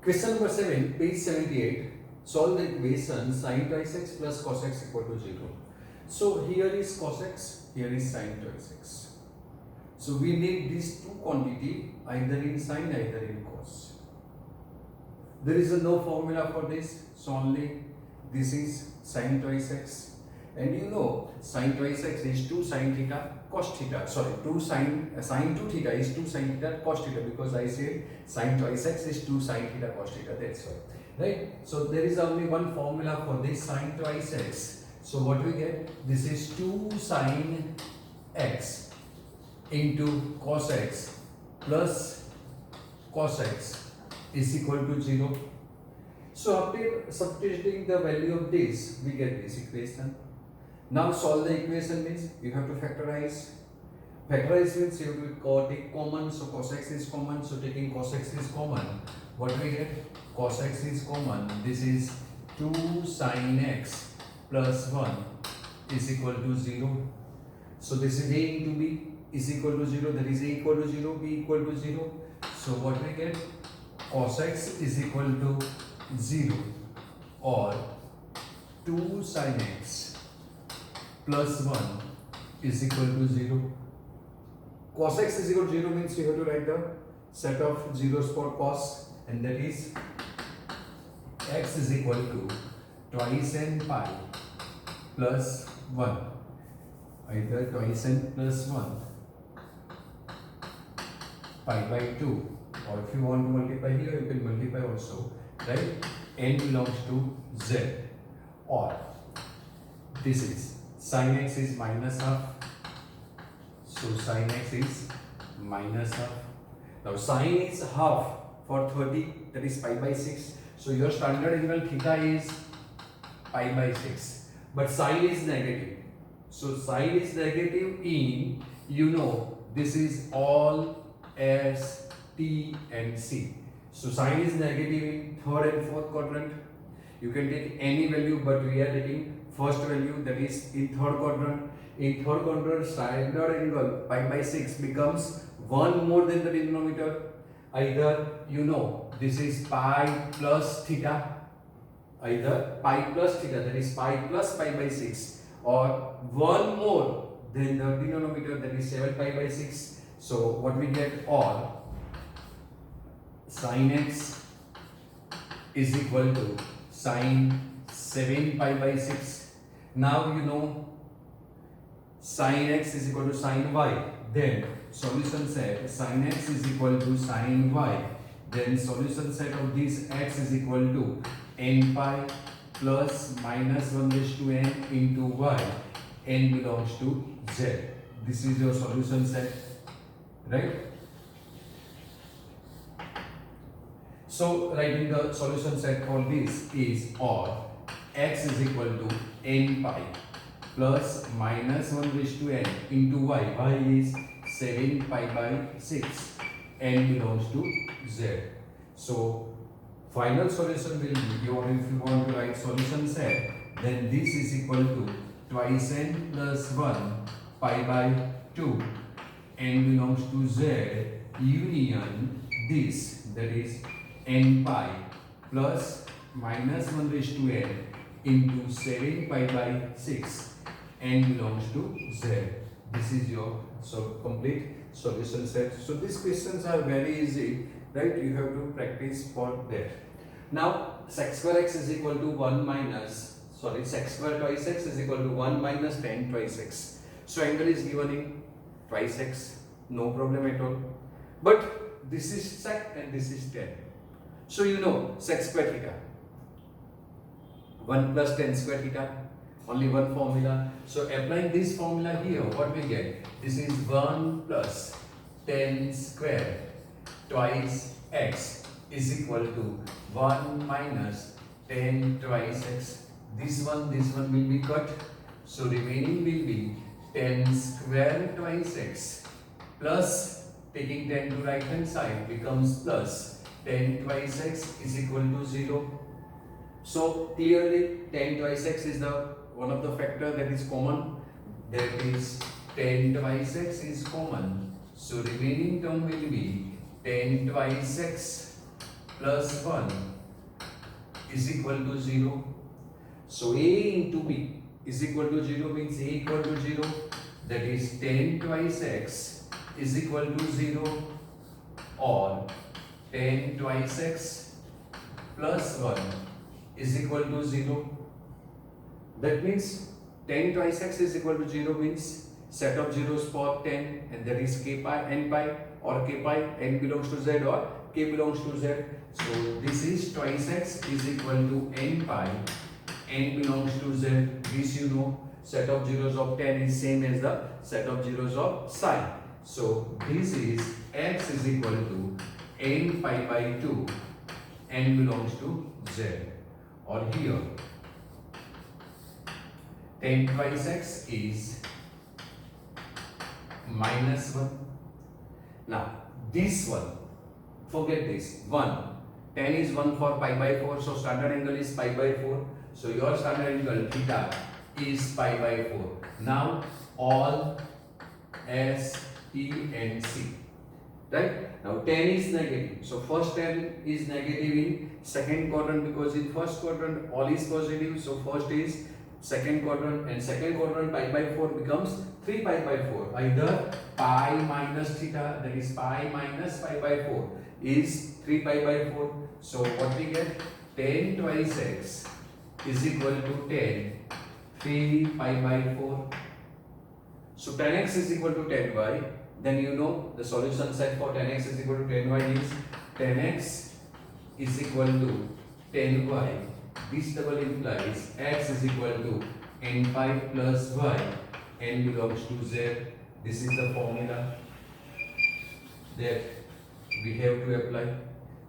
Question number 7, page 78. Solve the equation sin twice x plus cos x equal to 0. So here is cos x, here is sin twice x. So we need these two quantity either in sin, either in cos. There is no formula for this, so only this is sin twice x. And you know sin twice x is 2 sin theta cos theta. Sorry, 2 sin 2 theta is 2 sin theta cos theta, because I said sin twice x is 2 sin theta cos theta. That's why, right? So there is only one formula for this sin twice x. So what we get? This is 2 sin x into cos x plus cos x is equal to 0. So after substituting the value of this, we get this equation. Now solve the equation means you have to factorize. Factorize means you have to take common. So cos x is common. So taking cos x is common. What we get? Cos x is common. This is 2 sin x plus 1 is equal to 0. So this is a into b is equal to 0. That is a equal to 0, b equal to 0. So what we get? Cos x is equal to 0 or 2 sin x plus 1 is equal to 0. Cos x is equal to 0 means you have to write the set of zeros for cos, and that is x is equal to twice n pi plus 1, either twice n plus 1 pi by 2, or if you want to multiply here you can multiply also, right? N belongs to z, or this is sin x is minus half, so sin x is minus half. Now sin is half for 30, that is pi by 6. So your standard angle theta is pi by 6, but sin is negative. So sin is negative in, you know, this is all S, T and C. So sin is negative in third and fourth quadrant. You can take any value, but we are taking first value, that is in third quadrant. In third quadrant, standard angle pi by 6 becomes 1 more than the denominator. Either, you know, this is pi plus theta, either pi plus theta, that is pi plus pi by 6, or 1 more than the denominator, that is 7 pi by 6. So what we get? Or sin x is equal to sin 7 pi by 6. Now you know sin x is equal to sin y. Then solution set sin x is equal to sin y. Then solution set of this x is equal to n pi plus minus 1 raised to n into y. N belongs to z. This is your solution set, right? So writing the solution set for this is, or x is equal to n pi plus minus 1 raised to n into y. Y is 7 pi by 6. N belongs to z. So final solution will be, or if you want to write solution set, then this is equal to twice n plus 1 pi by 2. N belongs to z union this, that is n pi plus minus 1 raised to n into 7 pi by 6. N belongs to z. This is your complete solution set. So these questions are very easy, right? You have to practice for that. Now sec square x is equal to 1 minus, sec square twice x is equal to 1 minus tan twice x. So angle is given in twice x, no problem at all. But this is sec and this is tan. So you know sec square theta, 1 plus tan square theta, only one formula. So applying this formula here, what we get? This is 1 plus tan square twice x is equal to 1 minus tan twice x. This one will be cut. So remaining will be tan square twice x plus, taking tan to right hand side, becomes plus tan twice x is equal to 0. So clearly tan twice x is the one of the factor that is common, that is tan twice x is common. So remaining term will be tan twice x plus 1 is equal to 0. So a into b is equal to 0 means a equal to 0, that is 10 twice x is equal to 0, or 10 twice x plus 1 is equal to 0. That means 10 twice x is equal to 0 means set of zeros for 10, and that is k pi n pi, or k pi n belongs to z or k belongs to z. So this is twice x is equal to n pi, n belongs to z. This you know, set of zeros of 10 is same as the set of zeros of psi. So this is x is equal to n pi by 2, n belongs to z, or here 10 twice x is minus 1. Now this one, forget this 1. 10 is 1 for pi by 4, so standard angle is pi by 4. So your standard angle theta is pi by 4. Now all S, T and C. Right? Now 10 is negative. So first 10 is negative in second quadrant, because in first quadrant all is positive. So first is second quadrant, and second quadrant pi by 4 becomes 3 pi by 4. Either pi minus theta, that is pi minus pi by 4 is 3 pi by 4. So what we get? 10 twice x is equal to 10 3 pi by 4. So 10x is equal to 10y. Then you know the solution set for 10x is equal to 10y is 10x is equal to 10y. This double implies x is equal to n pi plus y, n belongs to z. This is the formula that we have to apply.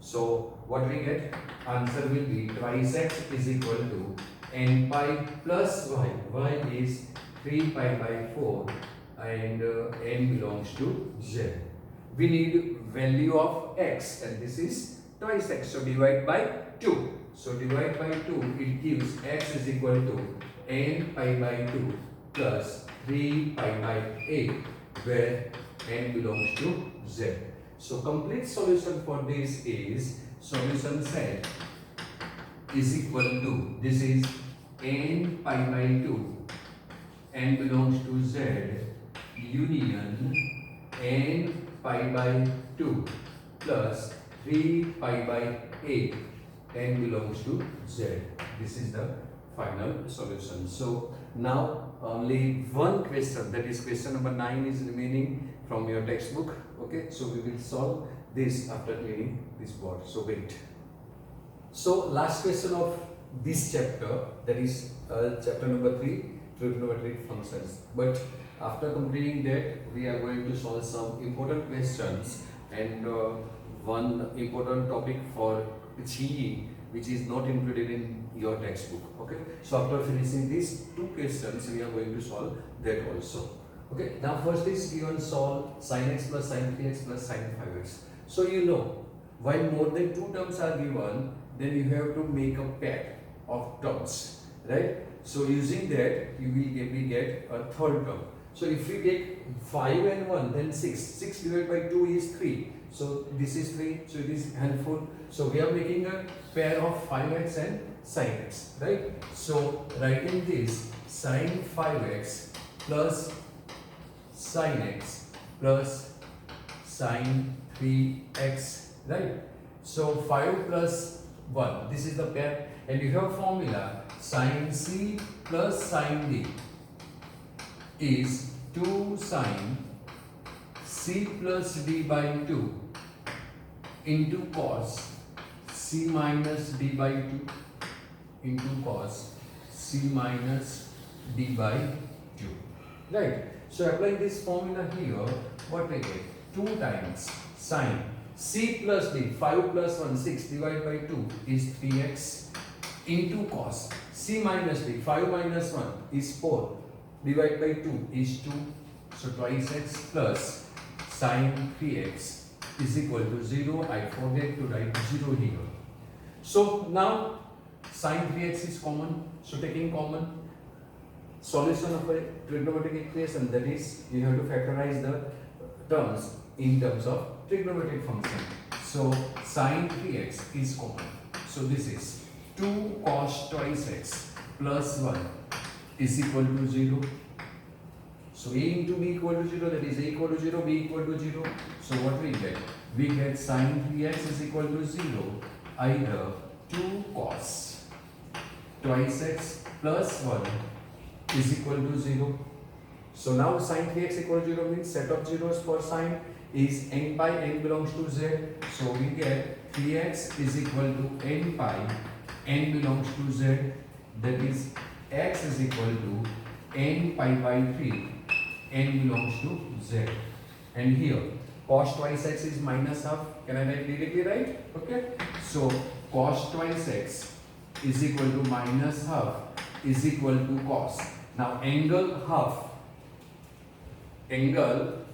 So what we get? Answer will be twice x is equal to n pi plus y. Y is 3 pi by 4 and n belongs to z. We need value of x, and this is twice x. So divide by 2. So divide by 2, it gives x is equal to n pi by 2 plus 3 pi by 8, where n belongs to z. So complete solution for this is solution set is equal to, this is n pi by 2, n belongs to z, union n pi by 2 plus 3 pi by 8, n belongs to z. This is the final solution. So now only one question, that is question number 9 is remaining from your textbook. Okay, so we will solve this after cleaning this board. So wait. So last question of this chapter, that is chapter number 3, trigonometric functions. But after completing that, we are going to solve some important questions and one important topic for GE, which is not included in your textbook. Okay, so after finishing these two questions, we are going to solve that also. Okay, now first is given solve sin x plus sin 3x plus sin 5x. So you know, while more than two terms are given, then you have to make a pair of terms, right? So using that, you will get a third term. So if we take 5 and 1, then 6. 6 divided by 2 is 3. So this is 3, so it is helpful. So we are making a pair of 5x and sin x, right? So writing this sin 5x plus sin x plus sin 3x, right? So 5 plus 1, this is the pair, and you have formula sin c plus sin d is 2 sin c plus d by 2 into cos c minus d by 2 into cos c minus d by 2, right? So applying this formula here, what we get? 2 times sin c plus d, 5 plus 1, 6 divided by 2 is 3x into cos c minus d, 5 minus 1 is 4 divided by 2 is 2, so twice x plus sin 3x is equal to 0. I forget to write 0 here. So now sin 3x is common, so taking common, solution of a trigonometric equation, that is you have to factorize the terms in terms of trigonometric function. So sine 3x is common. So this is 2 cos twice x plus 1 is equal to 0. So a into b equal to 0, that is a equal to 0, b equal to 0. So what we get? We get sine 3x is equal to 0, either 2 cos twice x plus 1 is equal to 0. So now sine 3x equal to 0 means set of zeros for sine is n pi, n belongs to z. So we get 3x is equal to n pi, n belongs to z. That is x is equal to n pi by 3, n belongs to z. And here cos twice x is minus half. Can I write directly, right? Okay. So cos twice x is equal to minus half is equal to cos. Now angle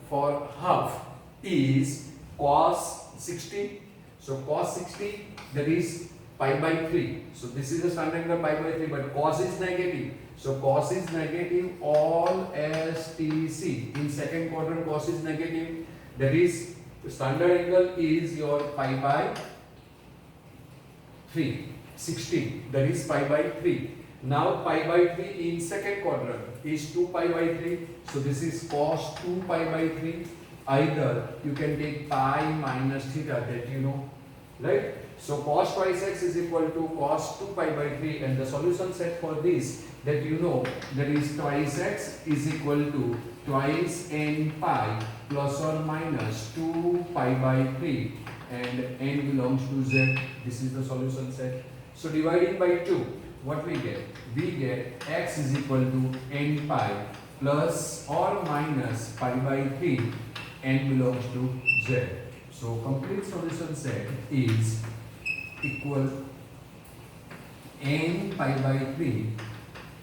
for half is cos 60. So cos 60, that is pi by 3. So this is the standard angle pi by 3, but cos is negative. So cos is negative all STC. In second quadrant cos is negative. That is standard angle is your pi by 3. 60. That is pi by 3. Now pi by 3 in second quadrant is 2 pi by 3. So this is cos 2 pi by 3. Either you can take pi minus theta, that you know, right? So cos twice x is equal to cos 2 pi by 3, and the solution set for this, that you know, that is twice x is equal to twice n pi plus or minus 2 pi by 3, and n belongs to z. This is the solution set. So dividing by 2, what we get? We get x is equal to n pi plus or minus pi by 3, n belongs to z. So complete solution set is equal n pi by 3,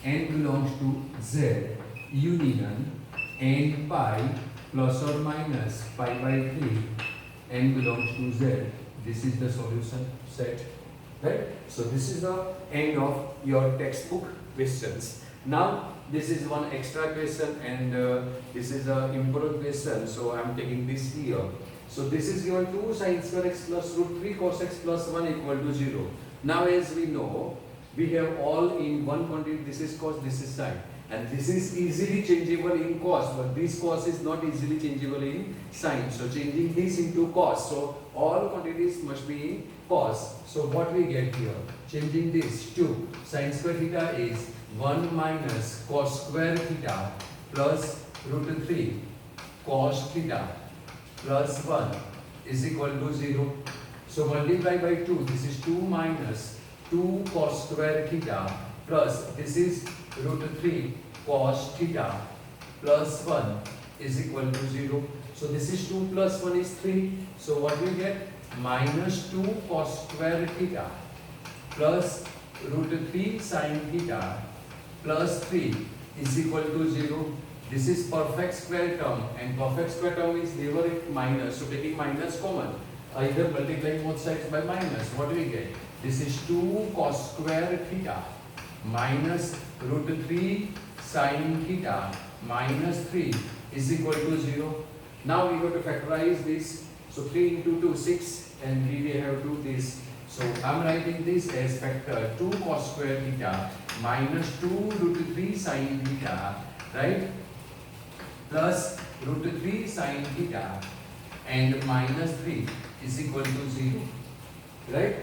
n belongs to z, union n pi plus or minus pi by 3, n belongs to z. This is the solution set, right? So this is the end of your textbook questions. Now this is one extra question, and this is a improved question, so I am taking this here. So this is your 2 sin square x plus root 3 cos x plus 1 equal to 0. Now as we know, we have all in one quantity. This is cos, this is sin, and this is easily changeable in cos, but this cos is not easily changeable in sin. So changing this into cos, so all quantities must be in cos. So what we get here? Changing this to sin square theta is 1 minus cos square theta plus root 3 cos theta plus 1 is equal to 0. So multiply by 2. This is 2 minus 2 cos square theta plus this is root 3 cos theta plus 1 is equal to 0. So this is 2 plus 1 is 3. So what we get? Minus 2 cos square theta plus root 3 sin theta plus 3 is equal to 0. This is perfect square term, and perfect square term is never minus. So taking minus common, either multiplying both sides by minus, what do we get? This is 2 cos square theta minus root 3 sin theta minus 3 is equal to 0. Now we have to factorize this. So 3 into 2, 6, and we have to do this. So I am writing this as factor 2 cos square theta minus 2 root 3 sin theta, right? Plus root 3 sin theta and minus 3 is equal to 0, right?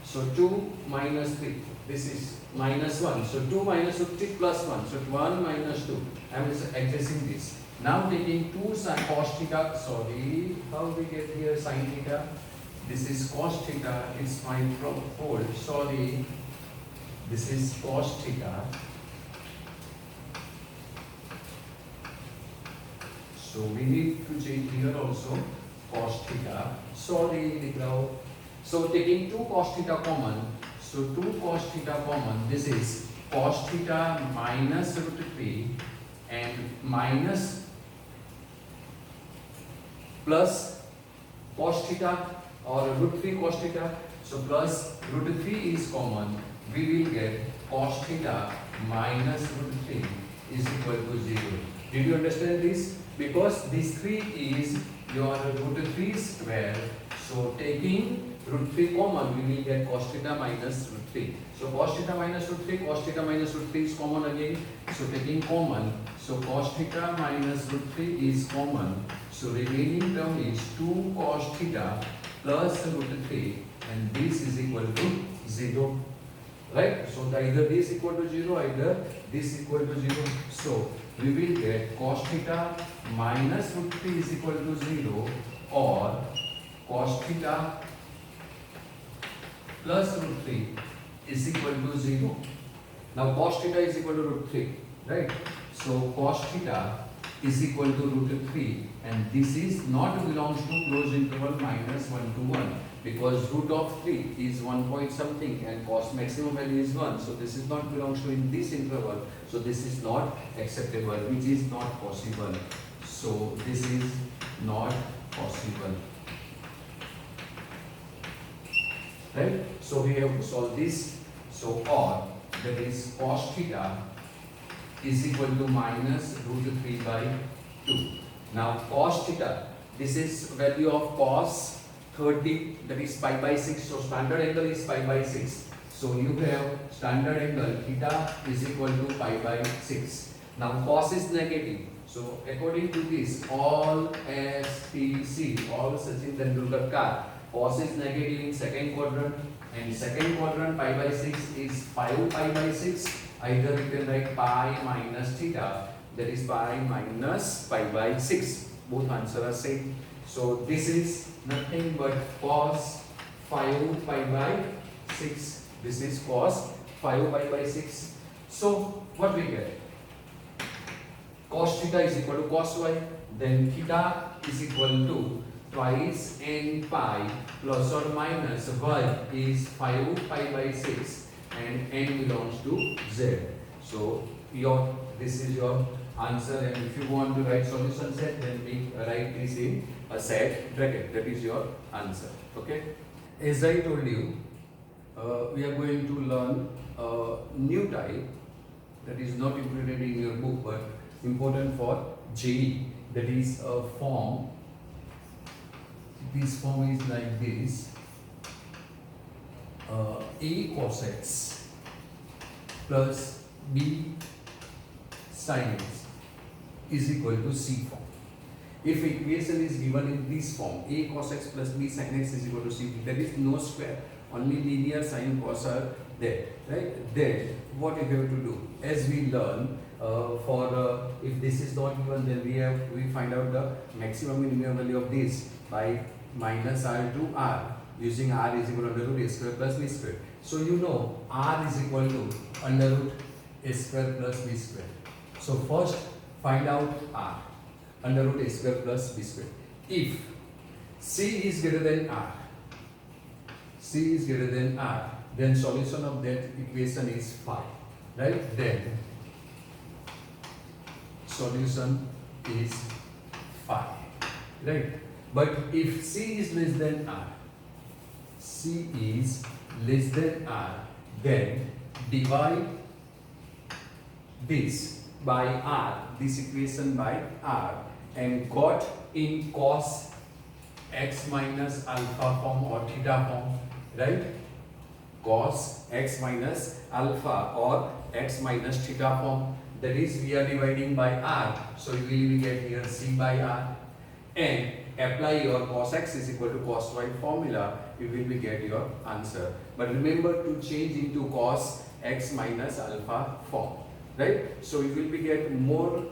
So 2 minus 3, this is minus 1. So 2 minus 3 plus 1. So 1 minus 2. I am adjusting this. Now taking 2 sin cos theta, sorry, how we get here sin theta? This is cos theta, it's my fault, sorry. This is cos theta. So we need to change here also cos theta. Sorry, Nikhil. So taking 2 cos theta common. So 2 cos theta common. This is cos theta minus root 3 and minus plus cos theta or root 3 cos theta. So plus root 3 is common. We will get cos theta minus root 3 is equal to 0. Did you understand this? Because this 3 is your root 3 square. So taking root 3 common, we will get cos theta minus root 3. So cos theta minus root 3, cos theta minus root 3 is common again. So taking common, so cos theta minus root 3 is common. So remaining term is 2 cos theta plus root 3, and this is equal to 0. Right? So either this equal to 0, either this equal to 0. So we will get cos theta minus root 3 is equal to 0, or cos theta plus root 3 is equal to 0. Now cos theta is equal to root 3, right? So cos theta is equal to root 3, and this is not belongs to closed interval minus 1 to 1, because root of 3 is 1 point something and cos maximum value is 1. So this is not belongs to in this interval. So this is not acceptable, which is not possible. So this is not possible. Right? So we have to solve this. So or that is cos theta is equal to minus root 3 by 2. Now cos theta, this is value of cos 30, that is pi by 6. So standard angle is pi by 6. So you have standard angle theta is equal to pi by 6. Now cos is negative. So according to this, all STC, all Sachin Tendulkar car, cos is negative in second quadrant, and second quadrant pi by 6 is 5 pi by 6. Either you can write pi minus theta, that is pi minus pi by 6. Both answers are same. So this is nothing but cos 5 pi by 6. This is cos 5 pi by 6. So what we get? Cos theta is equal to cos y. Then theta is equal to twice n pi plus or minus y is 5 pi by 6, and n belongs to z. So this is your answer, and if you want to write solution set, then we write this in a set bracket. That is your answer. Okay. As I told you, we are going to learn a new type that is not included in your book but important for JEE. That is a form. This form is like this. A cos x plus B sin x is equal to C form. If equation is given in this form, A cos x plus B sin x is equal to C, there is no square, only linear sin cos are there, right? Then what you have to do, as we learn, if this is not given, then we find out the maximum minimum value of this by minus r to r, using r is equal to under root a square plus b square. So you know r is equal to under root a square plus b square. So first find out r, under root a square plus b square. If c is greater than r, c is greater than r, then solution of that equation is 5, right? Then solution is 5, right? But if c is less than r, c is less than r, then divide this by r, this equation by r, and got in cos x minus alpha form or theta form, right? Cos x minus alpha or x minus theta form. That is, we are dividing by r, so you will get here c by r, and apply your cos x is equal to cos y formula, you will be get your answer. But remember to change into cos x minus alpha form, right? So you will be get more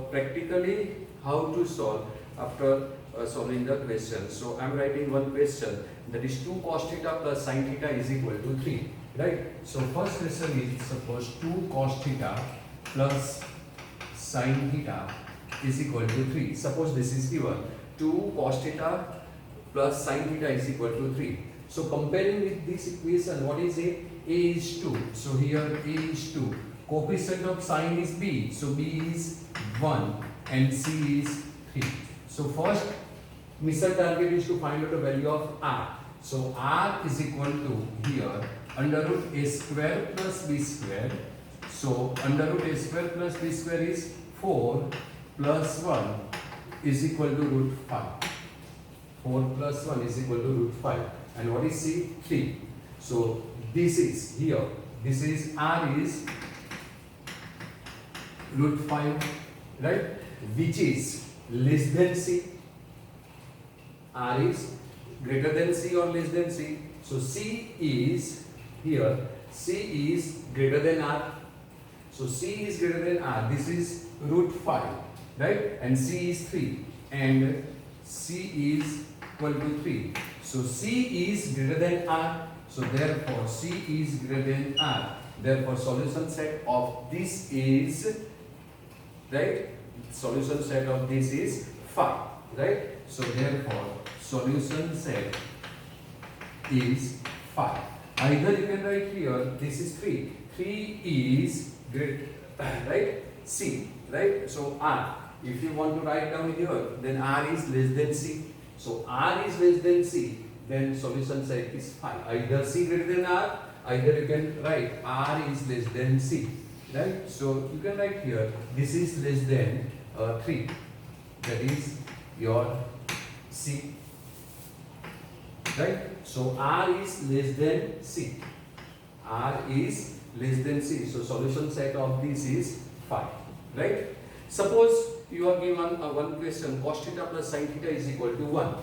practically how to solve after solving the question. So I am writing one question, that is 2 cos theta plus sin theta is equal to 3, right? So first question is, suppose 2 cos theta plus sin theta is equal to 3. Suppose this is given, 2 cos theta plus sin theta is equal to 3. So comparing with this equation, what is A? A is 2. So here A is 2. Coefficient of sin is B. So B is 1 and C is 3. So first mission target is to find out the value of R. So R is equal to here under root A square plus B square. So under root A square plus B square is 4 plus 1 is equal to root 5. 4 plus 1 is equal to root 5. And what is C? 3. So this is here. This is R is root 5, right? Which is less than C. R is greater than C or less than C. So C is here. C is greater than R. So C is greater than R. This is root 5, right? And C is 3. And C is equal to 3. So C is greater than R. So therefore C is greater than R. Therefore solution set of this is, right? Solution set of this is 5, right? So therefore solution set is 5. Either you can write here, this is 3. 3 is great, right? C, right? So R. If you want to write down here, then R is less than C. So R is less than C, then solution set is 5. Either C greater than R, either you can write R is less than C, right? So you can write here, this is less than 3. That is your C, right? So R is less than C. R is less than C. So solution set of this is 5, right? Suppose you are given one question, cos theta plus sin theta is equal to 1.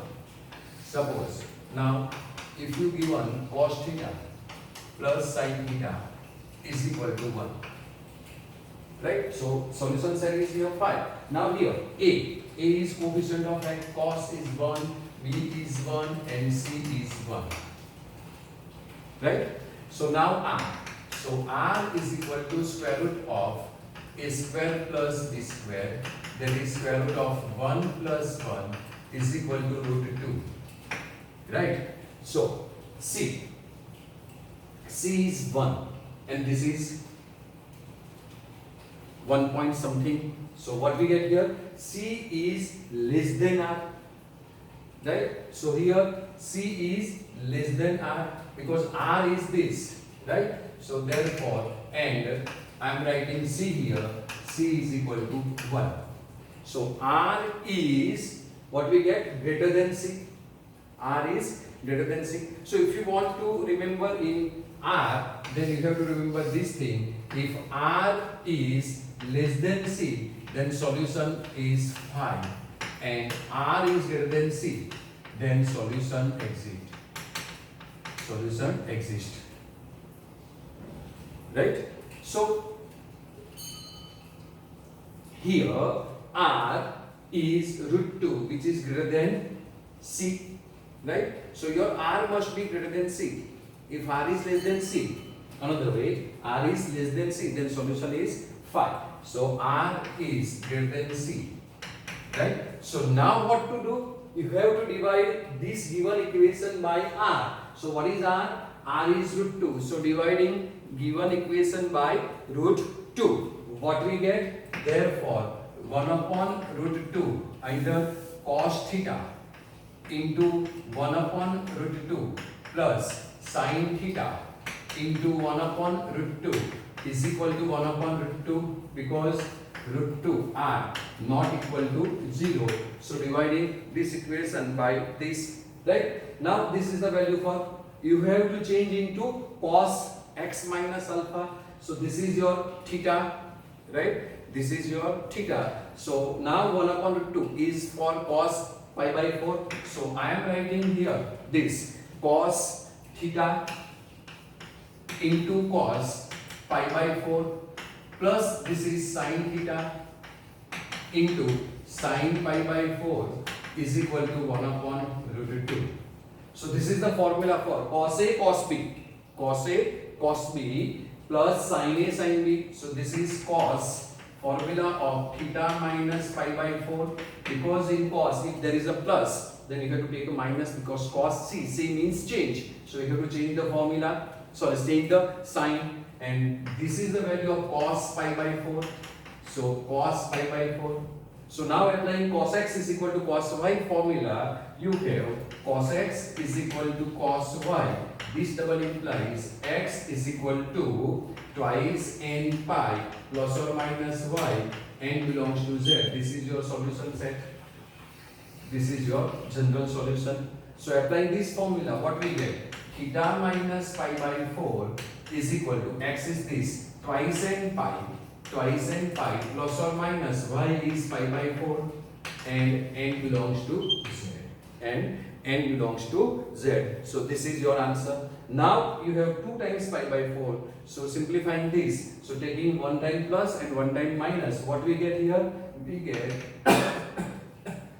Suppose now if you given cos theta plus sin theta is equal to 1, right? So solution set is here 5. Now here A is coefficient of height, cos is 1, B is 1 and C is 1, right? So now R. So R is equal to square root of A square plus B square, that is square root of 1 plus 1 is equal to root 2, right? So C is 1 and this is 1 point something. So what we get here, C is less than R, right? So here C is less than R because R is this, right? So therefore, and I am writing C here, C is equal to 1. So R is, what we get, greater than C. R is greater than C. So if you want to remember in R, then you have to remember this thing. If R is less than C, then solution is 5. And R is greater than C, then solution exists. Solution exists. Right? So here R is root 2, which is greater than C, right? So your R must be greater than C. If R is less than C, another way, R is less than C, then solution is 5. So R is greater than C, right? So now what to do? You have to divide this given equation by R. So what is R? R is root 2. So dividing given equation by root 2. What we get? Therefore, 1 upon root 2, either cos theta into 1 upon root 2 plus sin theta into 1 upon root 2 is equal to 1 upon root 2 because root 2 are not equal to 0. So dividing this equation by this, right? Now this is the value for, you have to change into cos x minus alpha. So this is your theta, right? This is your theta. So now 1 upon root 2 is for cos pi by 4. So I am writing here this cos theta into cos pi by 4 plus this is sin theta into sin pi by 4 is equal to 1 upon root 2. So this is the formula for cos A cos B. Cos A cos B plus sin A sin B. So this is cos, formula of theta minus pi by 4, because in cos if there is a plus then you have to take a minus because cos C means change. So you have to change the formula. So change the sign, and this is the value of cos pi by 4. So cos pi by 4. So now applying cos x is equal to cos y formula, you have cos x is equal to cos y. This double implies x is equal to twice n pi plus or minus y, n belongs to z. This is your solution set. This is your general solution. So applying this formula, what we get? Theta minus pi by 4 is equal to, x is this, twice n pi plus or minus y is pi by 4, and n belongs to z. And n belongs to z. So this is your answer. Now you have 2 times pi by 4. So simplifying this, so taking 1 time plus and 1 time minus, what we get here? We get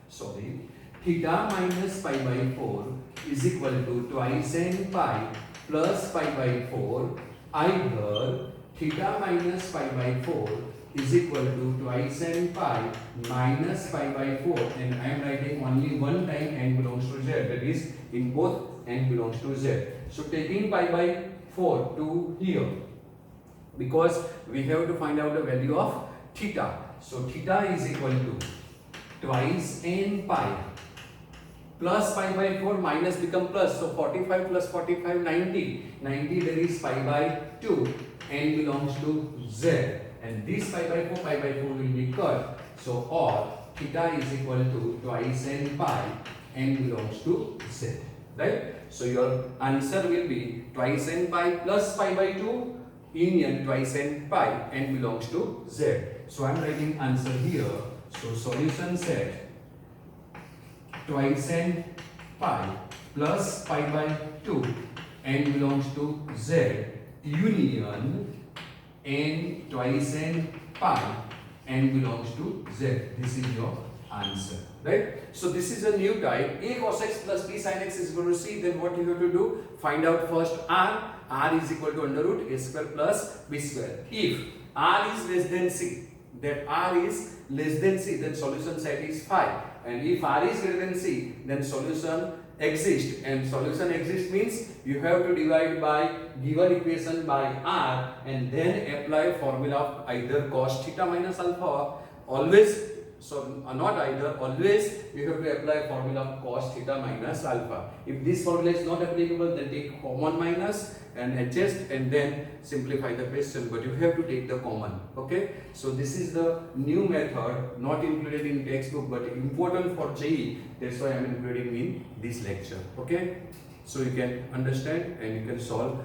sorry, theta minus pi by 4 is equal to twice n pi plus pi by 4, either theta minus pi by 4 is equal to twice n pi minus pi by 4, and I am writing only 1 time n belongs to z, that is in both n belongs to z. So taking pi by 4 to here, because we have to find out the value of theta. So theta is equal to twice n pi plus pi by 4 minus become plus, so 45 plus 45 90, there is pi by 2, n belongs to z, and this pi by 4 will be cut. So or theta is equal to twice n pi, n belongs to z, right? So your answer will be twice n pi plus pi by 2 union twice n pi, n belongs to z. So I am writing answer here. So solution set twice n pi plus pi by 2, n belongs to z, union n twice n pi, n belongs to z. This is your answer, right? So this is a new type. A cos x plus b sin x is equal to c. Then what you have to do? Find out first r. R is equal to under root a square plus b square. If r is less than c, that r is less than c, then solution set is 5. And if r is greater than c, then solution exists. And solution exists means you have to divide by given equation by r, and then apply formula of either cos theta minus alpha. Always, so not either, always you have to apply formula of cos theta minus alpha. If this formula is not applicable, then take common minus and adjust and then simplify the question, but you have to take the common. Okay, so this is the new method, not included in textbook but important for JEE. That's why I am including in this lecture. Okay, so you can understand and you can solve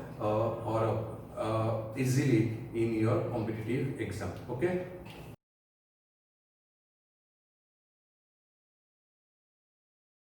easily in your competitive exam. Okay.